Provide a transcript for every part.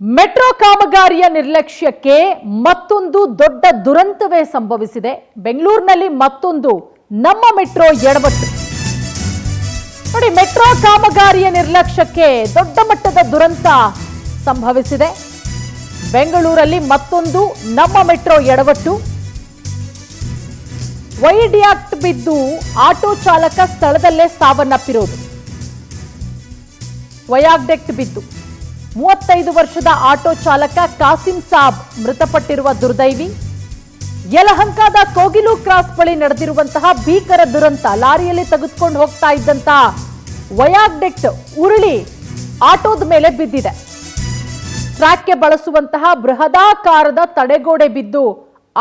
Metro ಕಾಮಗಾರಿಯ ನಿರ್ಲಕ್ಷ್ಯಕ್ಕೆ ಮತ್ತೊಂದು ದೊಡ್ಡ ದುರಂತವೇ ಸಂಭವಿಸಿದೆ. ಬೆಂಗಳೂರಿನಲ್ಲಿ ಮತ್ತೊಂದು ನಮ್ಮ ಮೆಟ್ರೋ ಎಡವಟ್ಟು. ನೋಡಿ, ಮೆಟ್ರೋ ಕಾಮಗಾರಿಯ ನಿರ್ಲಕ್ಷ್ಯಕ್ಕೆ ದೊಡ್ಡ ಮಟ್ಟದ ದುರಂತ ಸಂಭವಿಸಿದೆ. ಬೆಂಗಳೂರಲ್ಲಿ ಮತ್ತೊಂದು ನಮ್ಮ ಮೆಟ್ರೋ ಎಡವಟ್ಟು. ವೈಯಾಡಕ್ಟ್ ಬಿದ್ದು ಆಟೋ ಚಾಲಕ ಸ್ಥಳದಲ್ಲೇ ಸಾವನ್ನಪ್ಪಿರೋದು. ವೈಯಾಡಕ್ಟ್ ಬಿದ್ದು 35 ವರ್ಷದ ಆಟೋ ಚಾಲಕ ಕಾಸಿಂ ಸಾಬ್ ಮೃತಪಟ್ಟಿರುವ ದುರ್ದೈವಿ. ಯಲಹಂಕದ ಕೋಗಿಲು ಕ್ರಾಸ್ ಬಳಿ ನಡೆದಿರುವಂತಹ ಭೀಕರ ದುರಂತ. ಲಾರಿಯಲ್ಲಿ ತೆಗೆದುಕೊಂಡು ಹೋಗ್ತಾ ಇದ್ದಂತಹ ವೈಯಾಡಕ್ಟ್ ಉರುಳಿ ಆಟೋದ ಮೇಲೆ ಬಿದ್ದಿದೆ. ಟ್ರ್ಯಾಕ್ಗೆ ಬಳಸುವಂತಹ ಬೃಹದಾಕಾರದ ತಡೆಗೋಡೆ ಬಿದ್ದು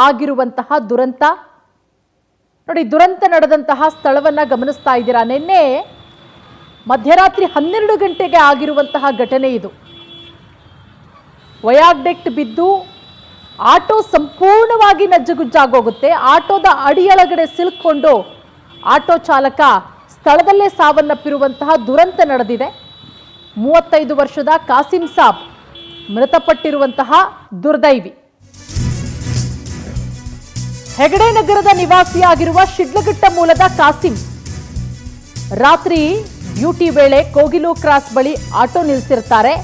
ಆಗಿರುವಂತಹ ದುರಂತ. ನೋಡಿ, ದುರಂತ ನಡೆದಂತಹ ಸ್ಥಳವನ್ನ ಗಮನಿಸ್ತಾ ಇದ್ದೀರಾ. ನಿನ್ನೆ ಮಧ್ಯರಾತ್ರಿ 12 ಗಂಟೆಗೆ ಆಗಿರುವಂತಹ ಘಟನೆ ಇದು. ವೈಯಾಡಕ್ಟ್ ಬಿದ್ದು ಆಟೋ ಸಂಪೂರ್ಣವಾಗಿ ನಜ್ಜುಗುಜ್ಜಾಗೋಗುತ್ತೆ. ಆಟೋದ ಅಡಿಯೊಳಗಡೆ ಸಿಲುಕೊಂಡು ಆಟೋ ಚಾಲಕ ಸ್ಥಳದಲ್ಲೇ ಸಾವನ್ನಪ್ಪಿರುವಂತಹ ದುರಂತ ನಡೆದಿದೆ. 35 ವರ್ಷದ ಕಾಸಿಂ ಸಾಬ್ ಮೃತಪಟ್ಟಿರುವಂತಹ ದುರ್ದೈವಿ. ಹೆಗಡೆ ನಗರದ ನಿವಾಸಿಯಾಗಿರುವ ಶಿಡ್ಲಘಟ್ಟ ಮೂಲದ ಕಾಸಿಂ ರಾತ್ರಿ ಡ್ಯೂಟಿ ವೇಳೆ ಕೋಗಿಲು ಕ್ರಾಸ್ ಬಳಿ ಆಟೋ ನಿಲ್ಲಿಸಿರ್ತಾರೆ.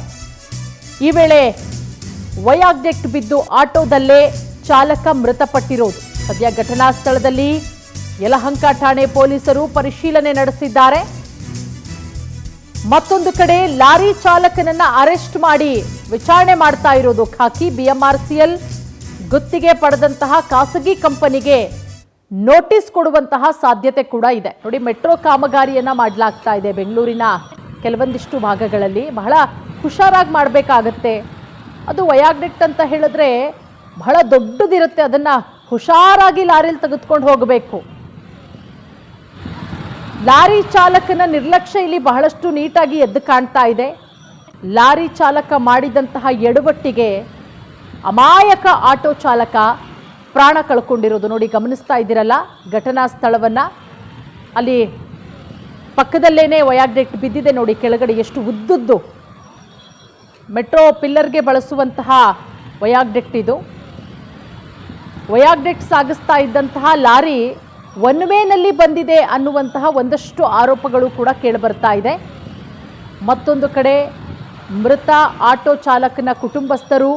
ಈ ವೇಳೆ ವೈಯಾಡಕ್ಟ್ ಬಿದ್ದು ಆಟೋದಲ್ಲೇ ಚಾಲಕ ಮೃತಪಟ್ಟಿರೋದು. ಸದ್ಯ ಘಟನಾ ಸ್ಥಳದಲ್ಲಿ ಯಲಹಂಕ ಠಾಣೆ ಪೊಲೀಸರು ಪರಿಶೀಲನೆ ನಡೆಸಿದ್ದಾರೆ. ಮತ್ತೊಂದು ಕಡೆ ಲಾರಿ ಚಾಲಕನನ್ನ ಅರೆಸ್ಟ್ ಮಾಡಿ ವಿಚಾರಣೆ ಮಾಡ್ತಾ ಇರೋದು ಖಾಕಿ. ಬಿಎಂಆರ್ಸಿಎಲ್ ಗುತ್ತಿಗೆ ಪಡೆದಂತಹ ಖಾಸಗಿ ಕಂಪನಿಗೆ ನೋಟಿಸ್ ಕೊಡುವಂತಹ ಸಾಧ್ಯತೆ ಕೂಡ ಇದೆ. ನೋಡಿ, ಮೆಟ್ರೋ ಕಾಮಗಾರಿಯನ್ನ ಮಾಡಲಾಗ್ತಾ ಇದೆ ಬೆಂಗಳೂರಿನ ಕೆಲವೊಂದಿಷ್ಟು ಭಾಗಗಳಲ್ಲಿ. ಬಹಳ ಹುಷಾರಾಗಿ ಮಾಡಬೇಕಾಗತ್ತೆ. ಅದು ವೈಯಾಡಕ್ಟ್ ಅಂತ ಹೇಳಿದ್ರೆ ಬಹಳ ದೊಡ್ಡದಿರುತ್ತೆ. ಅದನ್ನ ಹುಷಾರಾಗಿ ಲಾರಿಯಲ್ಲಿ ತೆಗೆದುಕೊಂಡು ಹೋಗಬೇಕು. ಲಾರಿ ಚಾಲಕನ ನಿರ್ಲಕ್ಷ್ಯ ಇಲ್ಲಿ ಬಹಳಷ್ಟು ನೀಟಾಗಿ ಎದ್ದು ಕಾಣ್ತಾ ಇದೆ. ಲಾರಿ ಚಾಲಕ ಮಾಡಿದಂತಹ ಎಡವಟ್ಟಿಗೆ ಅಮಾಯಕ ಆಟೋ ಚಾಲಕ ಪ್ರಾಣ ಕಳ್ಕೊಂಡಿರೋದು. ನೋಡಿ, ಗಮನಿಸ್ತಾ ಇದ್ದೀರಲ್ಲ ಘಟನಾ ಸ್ಥಳವನ್ನ. ಅಲ್ಲಿ ಪಕ್ಕದಲ್ಲೇನೆ ವೈಯಾಡಕ್ಟ್ ಬಿದ್ದಿದೆ. ನೋಡಿ, ಕೆಳಗಡೆ ಎಷ್ಟು ಉದ್ದುದ್ದು. ಮೆಟ್ರೋ ಪಿಲ್ಲರ್ಗೆ ಬಳಸುವಂತಹ ವೈಯಾಡಕ್ಟ್ ಇದು. ವೈಯಾಡಕ್ಟ್ ಸಾಗಿಸ್ತಾ ಇದ್ದಂತಹ ಲಾರಿ ಒನ್ ವೇನಲ್ಲಿ ಬಂದಿದೆ ಅನ್ನುವಂತಹ ಒಂದಷ್ಟು ಆರೋಪಗಳು ಕೂಡ ಕೇಳಿಬರ್ತಾ ಇದೆ. ಮತ್ತೊಂದು ಕಡೆ ಮೃತ ಆಟೋ ಚಾಲಕನ ಕುಟುಂಬಸ್ಥರು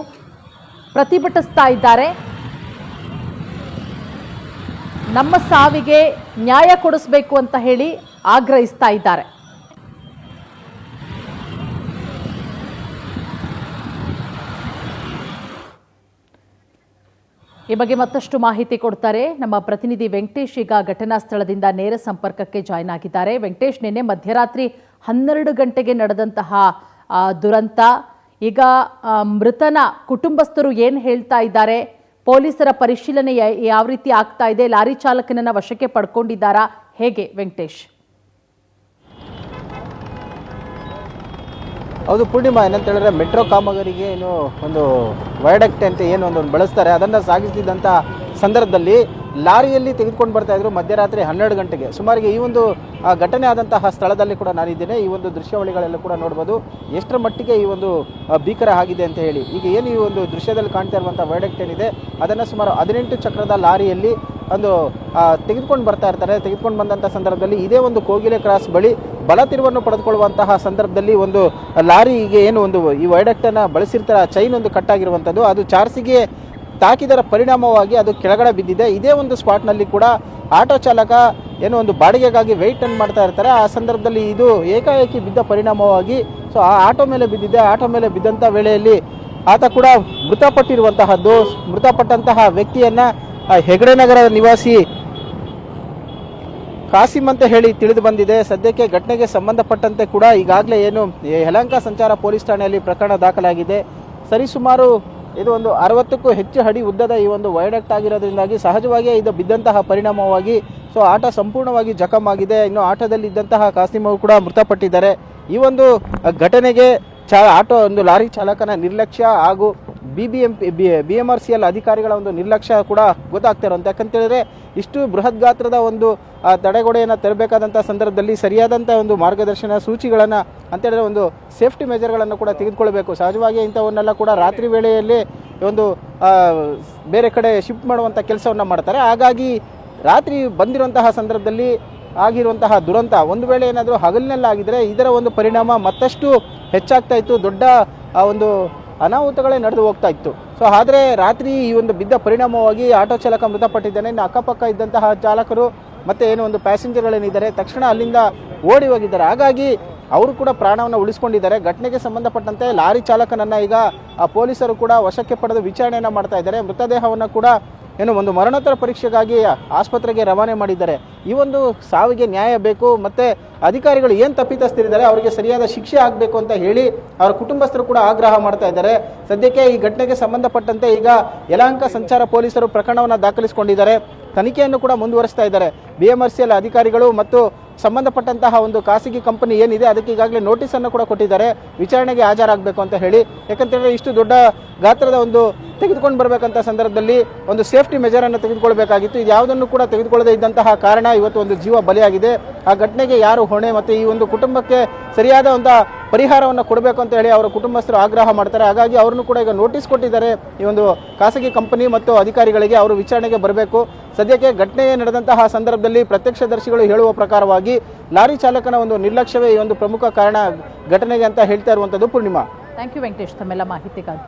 ಪ್ರತಿಭಟಿಸ್ತಾ ಇದ್ದಾರೆ. ನಮ್ಮ ಸಾವಿಗೆ ನ್ಯಾಯ ಕೊಡಿಸಬೇಕು ಅಂತ ಹೇಳಿ ಆಗ್ರಹಿಸ್ತಾ ಇದ್ದಾರೆ. ಈ ಬಗ್ಗೆ ಮತ್ತಷ್ಟು ಮಾಹಿತಿ ಕೊಡ್ತಾರೆ ನಮ್ಮ ಪ್ರತಿನಿಧಿ ವೆಂಕಟೇಶ್. ಈಗ ಘಟನಾ ಸ್ಥಳದಿಂದ ನೇರ ಸಂಪರ್ಕಕ್ಕೆ ಜಾಯ್ನ್ ಆಗಿದ್ದಾರೆ. ವೆಂಕಟೇಶ್, ನಿನ್ನೆ ಮಧ್ಯರಾತ್ರಿ 12 ಗಂಟೆಗೆ ನಡೆದಂತಹ ದುರಂತ. ಈಗ ಮೃತನ ಕುಟುಂಬಸ್ಥರು ಏನು ಹೇಳ್ತಾ ಇದ್ದಾರೆ? ಪೊಲೀಸರ ಪರಿಶೀಲನೆ ಯಾವ ರೀತಿ ಆಗ್ತಾ ಇದೆ? ಲಾರಿ ಚಾಲಕನನ್ನ ವಶಕ್ಕೆ ಪಡ್ಕೊಂಡಿದ್ದಾರಾ? ಹೇಗೆ ವೆಂಕಟೇಶ್? ಹೌದು ಪೂರ್ಣಿಮಾ, ಏನಂತ ಹೇಳಿದ್ರೆ ಮೆಟ್ರೋ ಕಾಮಗಾರಿಗೆ ಏನು ಒಂದು ವೈಯಾಡಕ್ಟ್ ಅಂತ ಏನು ಒಂದು ಬಳಸ್ತಾರೆ, ಅದನ್ನು ಸಾಗಿಸ್ತಿದ್ದಂಥ ಸಂದರ್ಭದಲ್ಲಿ ಲಾರಿಯಲ್ಲಿ ತೆಗೆದುಕೊಂಡು ಬರ್ತಾ ಇದ್ರು ಮಧ್ಯರಾತ್ರಿ 12 ಗಂಟೆಗೆ ಸುಮಾರಿಗೆ. ಈ ಒಂದು ಘಟನೆ ಆದಂತಹ ಸ್ಥಳದಲ್ಲಿ ಕೂಡ ನಾನಿದ್ದೇನೆ. ಈ ಒಂದು ದೃಶ್ಯಾವಳಿಗಳೆಲ್ಲ ಕೂಡ ನೋಡ್ಬೋದು ಎಷ್ಟರ ಮಟ್ಟಿಗೆ ಈ ಒಂದು ಭೀಕರ ಆಗಿದೆ ಅಂತ ಹೇಳಿ. ಈಗ ಏನು ಈ ಒಂದು ದೃಶ್ಯದಲ್ಲಿ ಕಾಣ್ತಾ ಇರುವಂಥ ವೈಯಾಡಕ್ಟ್ ಏನಿದೆ ಅದನ್ನು ಸುಮಾರು 18 ಚಕ್ರದ ಲಾರಿಯಲ್ಲಿ ಒಂದು ತೆಗೆದುಕೊಂಡು ಬರ್ತಾ ಇರ್ತಾರೆ. ತೆಗೆದುಕೊಂಡು ಬಂದಂಥ ಸಂದರ್ಭದಲ್ಲಿ ಇದೇ ಒಂದು ಕೋಗಿಲೆ ಕ್ರಾಸ್ ಬಳಿ ಬಲ ತಿರುವನ್ನು ಪಡೆದುಕೊಳ್ಳುವಂತಹ ಸಂದರ್ಭದಲ್ಲಿ ಒಂದು ಲಾರಿಗೆ ಏನು ಒಂದು ಈ ವೈಯಾಡಕ್ಟನ್ನು ಬಳಸಿರ್ತಾರೆ, ಚೈನ್ ಒಂದು ಕಟ್ಟಾಗಿರುವಂಥದ್ದು, ಅದು ಚಾರ್ಸಿಗೆ ತಾಕಿದರ ಪರಿಣಾಮವಾಗಿ ಅದು ಕೆಳಗಡೆ ಬಿದ್ದಿದೆ. ಇದೇ ಒಂದು ಸ್ಪಾಟ್ನಲ್ಲಿ ಕೂಡ ಆಟೋ ಚಾಲಕ ಏನೋ ಒಂದು ಬಾಡಿಗೆಗಾಗಿ ವೆಯ್ಟ್ ಅನ್ನು ಮಾಡ್ತಾ ಇರ್ತಾರೆ. ಆ ಸಂದರ್ಭದಲ್ಲಿ ಇದು ಏಕಾಏಕಿ ಬಿದ್ದ ಪರಿಣಾಮವಾಗಿ ಆ ಆಟೋ ಮೇಲೆ ಬಿದ್ದಿದೆ. ಆಟೋ ಮೇಲೆ ಬಿದ್ದಂಥ ವೇಳೆಯಲ್ಲಿ ಆತ ಕೂಡ ಮೃತಪಟ್ಟಿರುವಂತಹದ್ದು. ಮೃತಪಟ್ಟಂತಹ ವ್ಯಕ್ತಿಯನ್ನ ಹೆಗಡೆ ನಗರದ ನಿವಾಸಿ ಕಾಸಿಂ ಅಂತ ಹೇಳಿ ತಿಳಿದು ಬಂದಿದೆ. ಸದ್ಯಕ್ಕೆ ಘಟನೆಗೆ ಸಂಬಂಧಪಟ್ಟಂತೆ ಕೂಡ ಈಗಾಗಲೇ ಏನು ಯಲಹಂಕ ಸಂಚಾರ ಪೊಲೀಸ್ ಠಾಣೆಯಲ್ಲಿ ಪ್ರಕರಣ ದಾಖಲಾಗಿದೆ. ಸರಿಸುಮಾರು ಇದು ಒಂದು 60ಕ್ಕೂ ಹೆಚ್ಚು ಅಡಿ ಉದ್ದದ ಈ ಒಂದು ವೈಯಾಡಕ್ಟ್ ಆಗಿರೋದ್ರಿಂದಾಗಿ ಸಹಜವಾಗಿಯೇ ಇದು ಬಿದ್ದಂತಹ ಪರಿಣಾಮವಾಗಿ ಆಟೋ ಸಂಪೂರ್ಣವಾಗಿ ಜಖಮ್ ಆಗಿದೆ. ಇನ್ನು ಆಟೋದಲ್ಲಿ ಇದ್ದಂತಹ ಕಾಸಿಂ ಅವರು ಕೂಡ ಮೃತಪಟ್ಟಿದ್ದಾರೆ. ಈ ಒಂದು ಘಟನೆಗೆ ಆಟೋ ಒಂದು ಲಾರಿ ಚಾಲಕನ ನಿರ್ಲಕ್ಷ್ಯ ಹಾಗೂ BMRCL ಅಧಿಕಾರಿಗಳ ಒಂದು ನಿರ್ಲಕ್ಷ್ಯ ಕೂಡ ಗೊತ್ತಾಗ್ತಾ ಇರೋಂಥ. ಯಾಕಂತೇಳಿದ್ರೆ ಇಷ್ಟು ಬೃಹತ್ ಗಾತ್ರದ ಒಂದು ತಡೆಗೋಡೆಯನ್ನು ತರಬೇಕಾದಂಥ ಸಂದರ್ಭದಲ್ಲಿ ಸರಿಯಾದಂಥ ಒಂದು ಮಾರ್ಗದರ್ಶನ ಸೂಚಿಗಳನ್ನು ಅಂತೇಳಿದ್ರೆ ಒಂದು ಸೇಫ್ಟಿ ಮೆಜರ್ಗಳನ್ನು ಕೂಡ ತೆಗೆದುಕೊಳ್ಬೇಕು. ಸಹಜವಾಗಿ ಇಂಥವನ್ನೆಲ್ಲ ಕೂಡ ರಾತ್ರಿ ವೇಳೆಯಲ್ಲಿ ಒಂದು ಬೇರೆ ಕಡೆ ಶಿಫ್ಟ್ ಮಾಡುವಂಥ ಕೆಲಸವನ್ನು ಮಾಡ್ತಾರೆ. ಹಾಗಾಗಿ ರಾತ್ರಿ ಬಂದಿರುವಂತಹ ಸಂದರ್ಭದಲ್ಲಿ ಆಗಿರುವಂತಹ ದುರಂತ ಒಂದು ವೇಳೆ ಏನಾದರೂ ಹಗಲಿನಲ್ಲಾಗಿದ್ದರೆ ಇದರ ಒಂದು ಪರಿಣಾಮ ಮತ್ತಷ್ಟು ಹೆಚ್ಚಾಗ್ತಾ ಇತ್ತು, ದೊಡ್ಡ ಒಂದು ಅನಾಹುತಗಳೇ ನಡೆದು ಹೋಗ್ತಾ ಇತ್ತು. ಸೊ ಆದರೆ ರಾತ್ರಿ ಈ ಒಂದು ಬಿದ್ದ ಪರಿಣಾಮವಾಗಿ ಆಟೋ ಚಾಲಕ ಮೃತಪಟ್ಟಿದ್ದಾನೆ. ಇನ್ನು ಅಕ್ಕಪಕ್ಕ ಇದ್ದಂತಹ ಚಾಲಕರು ಮತ್ತು ಏನು ಒಂದು ಪ್ಯಾಸೆಂಜರ್ಗಳೇನಿದ್ದಾರೆ ತಕ್ಷಣ ಅಲ್ಲಿಂದ ಓಡಿ ಹೋಗಿದ್ದಾರೆ. ಹಾಗಾಗಿ ಅವರು ಕೂಡ ಪ್ರಾಣವನ್ನು ಉಳಿಸ್ಕೊಂಡಿದ್ದಾರೆ. ಘಟನೆಗೆ ಸಂಬಂಧಪಟ್ಟಂತೆ ಲಾರಿ ಚಾಲಕನನ್ನು ಈಗ ಪೊಲೀಸರು ಕೂಡ ವಶಕ್ಕೆ ಪಡೆದು ವಿಚಾರಣೆಯನ್ನು ಮಾಡ್ತಾ ಇದ್ದಾರೆ. ಮೃತದೇಹವನ್ನು ಕೂಡ ಏನು ಒಂದು ಮರಣೋತ್ತರ ಪರೀಕ್ಷೆಗಾಗಿ ಆಸ್ಪತ್ರೆಗೆ ರವಾನೆ ಮಾಡಿದ್ದಾರೆ. ಈ ಒಂದು ಸಾವಿಗೆ ನ್ಯಾಯ ಬೇಕು, ಮತ್ತು ಅಧಿಕಾರಿಗಳು ಏನು ತಪ್ಪಿತಸ್ಥರಿದ್ದಾರೆ ಅವರಿಗೆ ಸರಿಯಾದ ಶಿಕ್ಷೆ ಆಗಬೇಕು ಅಂತ ಹೇಳಿ ಅವರ ಕುಟುಂಬಸ್ಥರು ಕೂಡ ಆಗ್ರಹ ಮಾಡ್ತಾ ಇದ್ದಾರೆ. ಸದ್ಯಕ್ಕೆ ಈ ಘಟನೆಗೆ ಸಂಬಂಧಪಟ್ಟಂತೆ ಈಗ ಯಲಹಂಕ ಸಂಚಾರ ಪೊಲೀಸರು ಪ್ರಕರಣವನ್ನು ದಾಖಲಿಸಿಕೊಂಡಿದ್ದಾರೆ. ತನಿಖೆಯನ್ನು ಕೂಡ ಮುಂದುವರಿಸ್ತಾ ಇದ್ದಾರೆ. BMRCL ಅಧಿಕಾರಿಗಳು ಮತ್ತು ಸಂಬಂಧಪಟ್ಟಂತಹ ಒಂದು ಖಾಸಗಿ ಕಂಪನಿ ಏನಿದೆ ಅದಕ್ಕೆ ಈಗಾಗಲೇ ನೋಟಿಸನ್ನು ಕೂಡ ಕೊಟ್ಟಿದ್ದಾರೆ, ವಿಚಾರಣೆಗೆ ಹಾಜರಾಗಬೇಕು ಅಂತ ಹೇಳಿ. ಯಾಕಂತೇಳಿದ್ರೆ ಇಷ್ಟು ದೊಡ್ಡ ಗಾತ್ರದ ಒಂದು ತೆಗೆದುಕೊಂಡು ಬರಬೇಕಂತ ಸಂದರ್ಭದಲ್ಲಿ ಒಂದು ಸೇಫ್ಟಿ ಮೆಜರನ್ನು ತೆಗೆದುಕೊಳ್ಬೇಕಾಗಿತ್ತು. ಇದು ಯಾವುದನ್ನು ಕೂಡ ತೆಗೆದುಕೊಳ್ಳದೇ ಇದ್ದಂತಹ ಕಾರಣ ಇವತ್ತು ಒಂದು ಜೀವ ಬಲಿಯಾಗಿದೆ. ಆ ಘಟನೆಗೆ ಯಾರು ಹೊಣೆ ಮತ್ತು ಈ ಒಂದು ಕುಟುಂಬಕ್ಕೆ ಸರಿಯಾದ ಒಂದು ಪರಿಹಾರವನ್ನು ಕೊಡಬೇಕು ಅಂತ ಹೇಳಿ ಅವರ ಕುಟುಂಬಸ್ಥರು ಆಗ್ರಹ ಮಾಡ್ತಾರೆ. ಹಾಗಾಗಿ ಅವ್ರನ್ನು ಕೂಡ ಈಗ ನೋಟಿಸ್ ಕೊಟ್ಟಿದ್ದಾರೆ ಈ ಒಂದು ಖಾಸಗಿ ಕಂಪನಿ ಮತ್ತು ಅಧಿಕಾರಿಗಳಿಗೆ. ಅವರು ವಿಚಾರಣೆಗೆ ಬರಬೇಕು. ಸದ್ಯಕ್ಕೆ ಘಟನೆ ನಡೆದಂತಹ ಸಂದರ್ಭದಲ್ಲಿ ಪ್ರತ್ಯಕ್ಷದರ್ಶಿಗಳು ಹೇಳುವ ಪ್ರಕಾರವಾಗಿ ಲಾರಿ ಚಾಲಕನ ಒಂದು ನಿರ್ಲಕ್ಷ್ಯವೇ ಈ ಒಂದು ಪ್ರಮುಖ ಕಾರಣ ಘಟನೆಗೆ ಅಂತ ಹೇಳ್ತಾ ಇರುವಂಥದ್ದು. ಪೂರ್ಣಿಮಾ. ಥ್ಯಾಂಕ್ ಯು ವೆಂಕಟೇಶ್ ತಮ್ಮೆಲ್ಲ ಮಾಹಿತಿಗಾಗಿ.